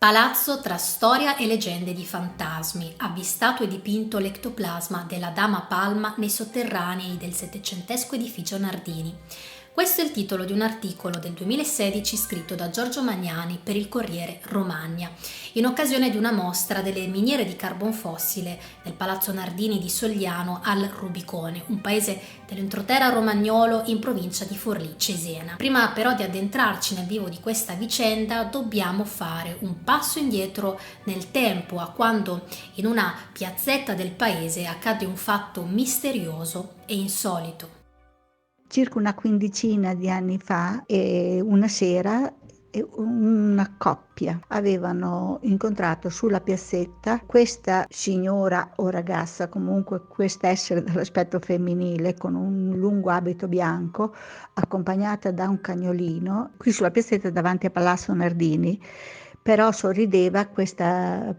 Palazzo tra storia e leggende di fantasmi, avvistato e dipinto l'ectoplasma della Dama Palma nei sotterranei del settecentesco edificio Nardini. Questo è il titolo di un articolo del 2016 scritto da Giorgio Magnani per il Corriere Romagna, in occasione di una mostra delle miniere di carbon fossile nel Palazzo Nardini di Sogliano al Rubicone, un paese dell'entroterra romagnolo in provincia di Forlì-Cesena. Prima però di addentrarci nel vivo di questa vicenda, dobbiamo fare un passo indietro nel tempo, a quando in una piazzetta del paese accade un fatto misterioso e insolito. Circa una quindicina di anni fa, una sera, una coppia avevano incontrato sulla piazzetta questa signora o ragazza, comunque quest'essere dall'aspetto femminile, con un lungo abito bianco, accompagnata da un cagnolino, qui sulla piazzetta davanti a Palazzo Nardini. Però sorrideva questa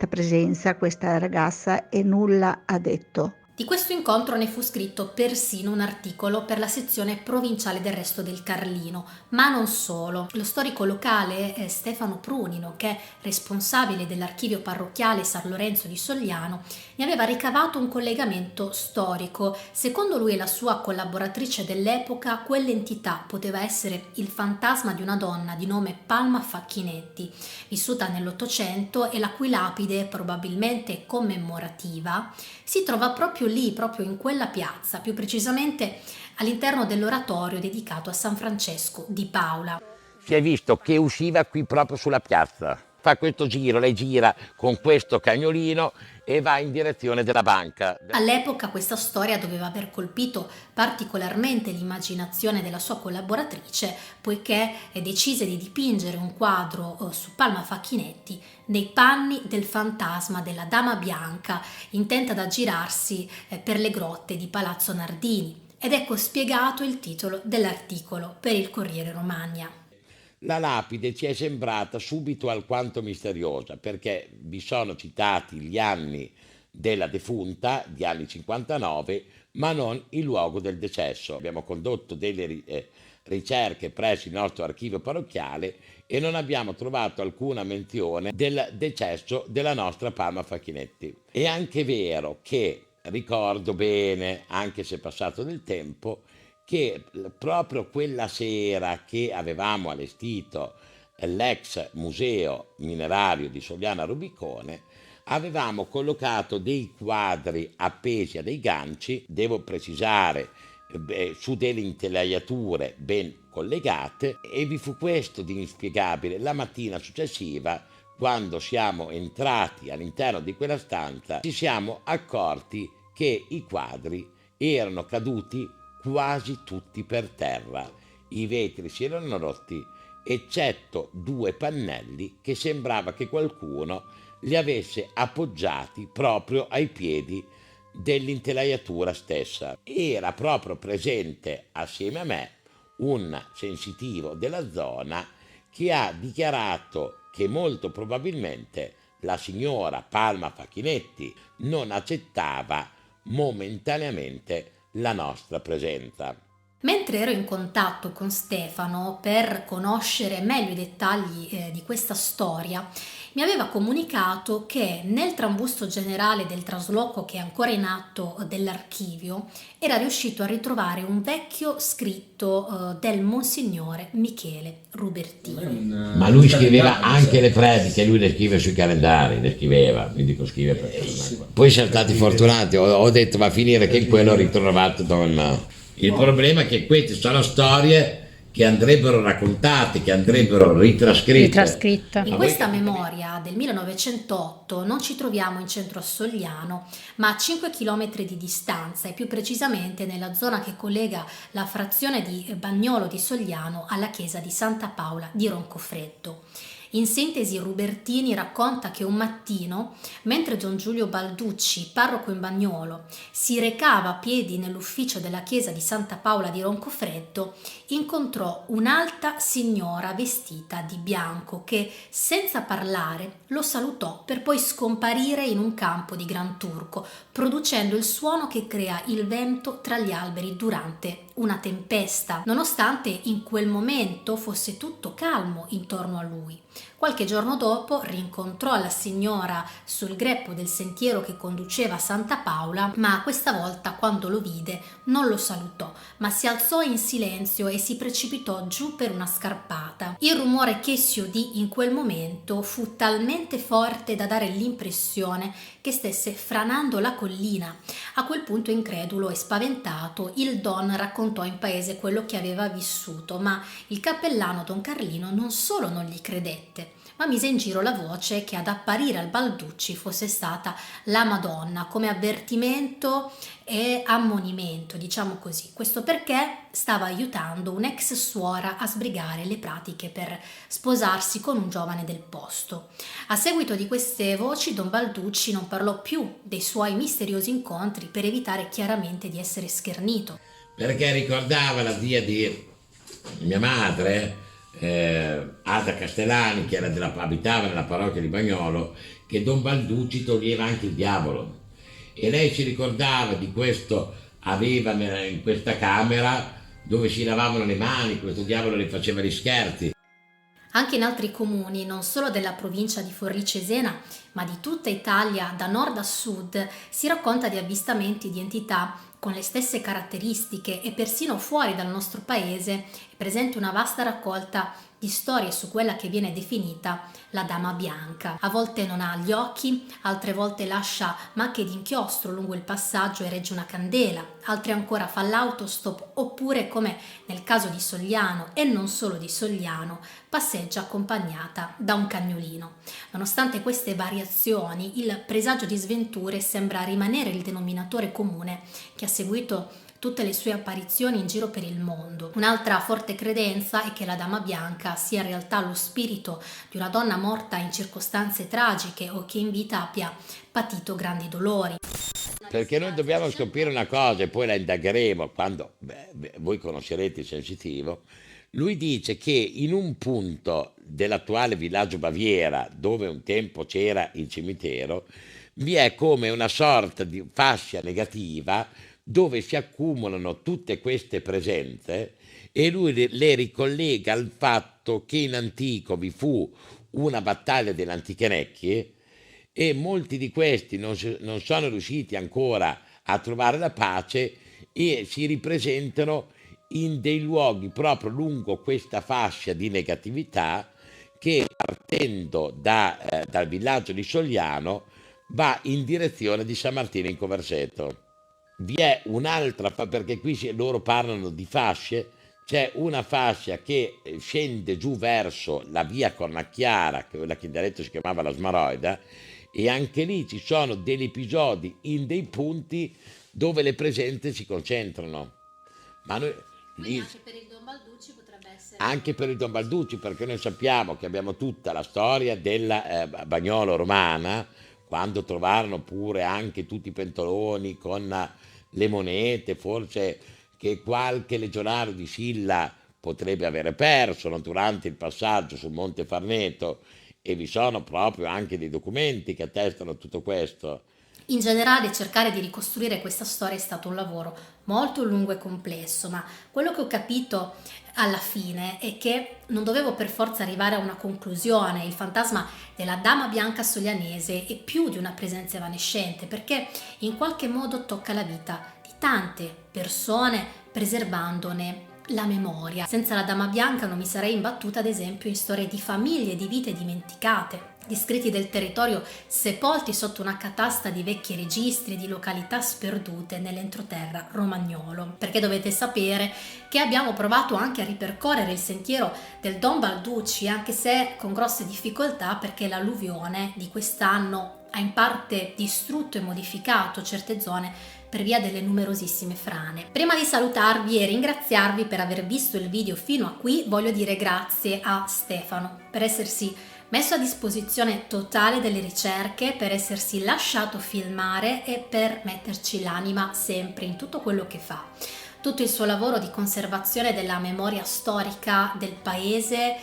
presenza, questa ragazza, e nulla ha detto. Di questo incontro ne fu scritto persino un articolo per la sezione provinciale del Resto del Carlino, ma non solo. Lo storico locale Stefano Pruni, nonché responsabile dell'archivio parrocchiale San Lorenzo di Sogliano, ne aveva ricavato un collegamento storico. Secondo lui e la sua collaboratrice dell'epoca, quell'entità poteva essere il fantasma di una donna di nome Palma Facchinetti, vissuta nell'Ottocento e la cui lapide, probabilmente commemorativa, si trova proprio lì, proprio in quella piazza, più precisamente all'interno dell'oratorio dedicato a San Francesco di Paola. Si è visto che usciva qui proprio sulla piazza, fa questo giro, lei gira con questo cagnolino e va in direzione della banca. All'epoca questa storia doveva aver colpito particolarmente l'immaginazione della sua collaboratrice, poiché decise di dipingere un quadro su Palma Facchinetti nei panni del fantasma della Dama Bianca, intenta ad aggirarsi per le grotte di Palazzo Nardini. Ed ecco spiegato il titolo dell'articolo per il Corriere Romagna. La lapide ci è sembrata subito alquanto misteriosa, perché vi sono citati gli anni della defunta, di anni 59, ma non il luogo del decesso. Abbiamo condotto delle ricerche presso il nostro archivio parrocchiale e non abbiamo trovato alcuna menzione del decesso della nostra Palma Facchinetti. È anche vero che ricordo bene, anche se è passato del tempo, che proprio quella sera che avevamo allestito l'ex museo minerario di Sogliano Rubicone, avevamo collocato dei quadri appesi a dei ganci, devo precisare, su delle intelaiature ben collegate, e vi fu questo di inspiegabile. La mattina successiva, quando siamo entrati all'interno di quella stanza, ci siamo accorti che i quadri erano caduti quasi tutti per terra. I vetri si erano rotti, eccetto due pannelli che sembrava che qualcuno li avesse appoggiati proprio ai piedi dell'intelaiatura stessa. Era proprio presente assieme a me un sensitivo della zona che ha dichiarato che molto probabilmente la signora Palma Facchinetti non accettava momentaneamente la nostra presenza. Mentre ero in contatto con Stefano per conoscere meglio i dettagli di questa storia, mi aveva comunicato che nel trambusto generale del trasloco che è ancora in atto dell'archivio era riuscito a ritrovare un vecchio scritto del Monsignore Michele Rubertini. Ma lui scriveva anche le prediche, lui le scrive sui calendari, le scriveva, quindi scrive per persona. Poi siamo stati fortunati, ho detto va a finire che in quello ho ritrovato Don. Il problema è che queste sono storie che andrebbero raccontate, che andrebbero ritrascritte. In questa memoria del 1908 non ci troviamo in centro a Sogliano, ma a 5 km di distanza, e più precisamente nella zona che collega la frazione di Bagnolo di Sogliano alla chiesa di Santa Paola di Roncofreddo. In sintesi, Rubertini racconta che un mattino, mentre Don Giulio Balducci, parroco in Bagnolo, si recava a piedi nell'ufficio della chiesa di Santa Paola di Roncofreddo, incontrò un'alta signora vestita di bianco che, senza parlare, lo salutò per poi scomparire in un campo di Gran Turco, producendo il suono che crea il vento tra gli alberi durante una tempesta, nonostante in quel momento fosse tutto calmo intorno a lui. Qualche giorno dopo rincontrò la signora sul greppo del sentiero che conduceva a Santa Paola, ma questa volta quando lo vide non lo salutò, ma si alzò in silenzio e si precipitò giù per una scarpata. Il rumore che si udì in quel momento fu talmente forte da dare l'impressione che stesse franando la collina. A quel punto, incredulo e spaventato, il Don raccontò in paese quello che aveva vissuto, ma il cappellano Don Carlino non solo non gli credette, ma mise in giro la voce che ad apparire al Balducci fosse stata la Madonna, come avvertimento e ammonimento, diciamo così. Questo perché stava aiutando un'ex suora a sbrigare le pratiche per sposarsi con un giovane del posto. A seguito di queste voci, Don Balducci non parlò più dei suoi misteriosi incontri per evitare chiaramente di essere schernito. Perché ricordava la zia di mia madre, Ada Castellani, che abitava nella parrocchia di Bagnolo, che Don Balducci toglieva anche il diavolo, e lei ci ricordava di questo, aveva in questa camera dove si lavavano le mani, questo diavolo le faceva gli scherzi. Anche in altri comuni, non solo della provincia di Forlì Cesena, ma di tutta Italia, da nord a sud, si racconta di avvistamenti di entità con le stesse caratteristiche, e persino fuori dal nostro paese è presente una vasta raccolta di storie su quella che viene definita la Dama Bianca. A volte non ha gli occhi, altre volte lascia macchie di inchiostro lungo il passaggio e regge una candela, altre ancora fa l'autostop, oppure, come nel caso di Sogliano e non solo di Sogliano, passeggia accompagnata da un cagnolino. Nonostante queste variazioni, il presagio di sventure sembra rimanere il denominatore comune che ha seguito tutte le sue apparizioni in giro per il mondo. Un'altra forte credenza è che la Dama Bianca sia in realtà lo spirito di una donna morta in circostanze tragiche o che in vita abbia patito grandi dolori. Perché noi dobbiamo scoprire una cosa, e poi la indagheremo quando voi conoscerete il Sensitivo. Lui dice che in un punto dell'attuale villaggio Baviera, dove un tempo c'era il cimitero, vi è come una sorta di fascia negativa dove si accumulano tutte queste presenze, e lui le ricollega al fatto che in antico vi fu una battaglia delle antiche necchie e molti di questi non sono riusciti ancora a trovare la pace e si ripresentano in dei luoghi proprio lungo questa fascia di negatività che, partendo dal villaggio di Sogliano, va in direzione di San Martino in Coverseto. Vi è un'altra, perché qui loro parlano di fasce, c'è una fascia che scende giù verso la via Cornacchiara, quella che in dialetto si chiamava la Smaroida, e anche lì ci sono degli episodi in dei punti dove le presenze si concentrano. Ma noi, lì, Anche per il Don Balducci potrebbe essere... Anche per il Don Balducci, perché noi sappiamo che abbiamo tutta la storia della Bagnolo romana, quando trovarono pure anche tutti i pentoloni con le monete, forse che qualche legionario di Silla potrebbe avere perso durante il passaggio sul Monte Farneto, e vi sono proprio anche dei documenti che attestano tutto questo. In generale, cercare di ricostruire questa storia è stato un lavoro molto lungo e complesso, ma quello che ho capito alla fine è che non dovevo per forza arrivare a una conclusione. Il fantasma della Dama Bianca Soglianese è più di una presenza evanescente, perché in qualche modo tocca la vita di tante persone, preservandone la memoria. Senza la Dama Bianca non mi sarei imbattuta, ad esempio, in storie di famiglie, di vite dimenticate, di scritti del territorio sepolti sotto una catasta di vecchi registri di località sperdute nell'entroterra romagnolo. Perché dovete sapere che abbiamo provato anche a ripercorrere il sentiero del Don Balducci, anche se con grosse difficoltà, perché l'alluvione di quest'anno ha in parte distrutto e modificato certe zone per via delle numerosissime frane. Prima di salutarvi e ringraziarvi per aver visto il video fino a qui, voglio dire grazie a Stefano per essersi messo a disposizione totale delle ricerche, per essersi lasciato filmare e per metterci l'anima sempre in tutto quello che fa. Tutto il suo lavoro di conservazione della memoria storica del paese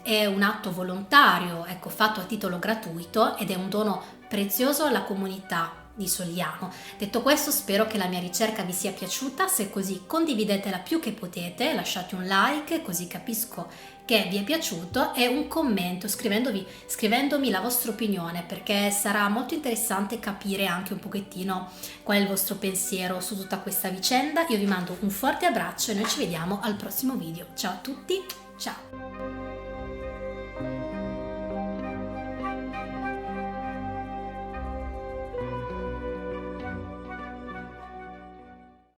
è un atto volontario, fatto a titolo gratuito, ed è un dono prezioso alla comunità di Sogliano. Detto questo, spero che la mia ricerca vi sia piaciuta. Se è così, condividetela più che potete, lasciate un like, così capisco che vi è piaciuto e un commento scrivendomi la vostra opinione, perché sarà molto interessante capire anche un pochettino qual è il vostro pensiero su tutta questa vicenda. Io vi mando un forte abbraccio e noi ci vediamo al prossimo video. Ciao a tutti, ciao!